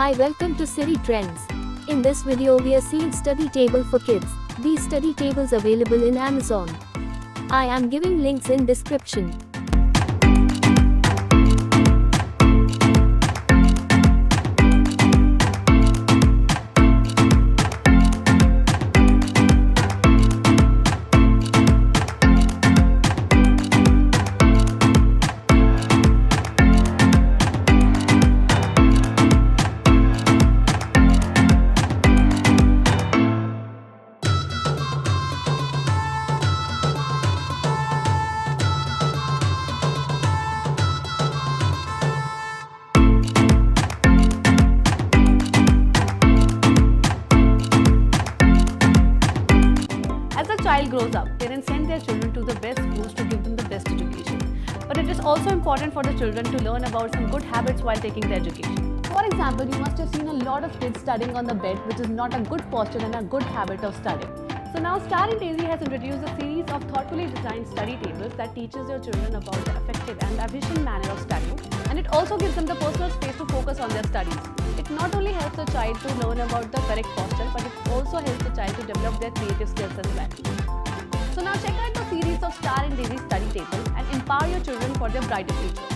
Hi, welcome to Siri Trends. In this video we are seeing study table for kids. These study tables available in Amazon. I am giving links in description. As a child grows up, parents send their children to the best schools to give them the best education. But it is also important for the children to learn about some good habits while taking the education. For example, you must have seen a lot of kids studying on the bed, which is not a good posture and a good habit of studying. So now Star and Daisy has introduced a series of thoughtfully designed study tables that teaches your children about the effective and efficient manner of studying, and it also gives them the personal space to focus on their studies. It not only helps the child to learn about the correct posture, but it also helps the child to develop their creative skills as well. So now check out the series of Star and Daisy study tables and empower your children for their brighter future.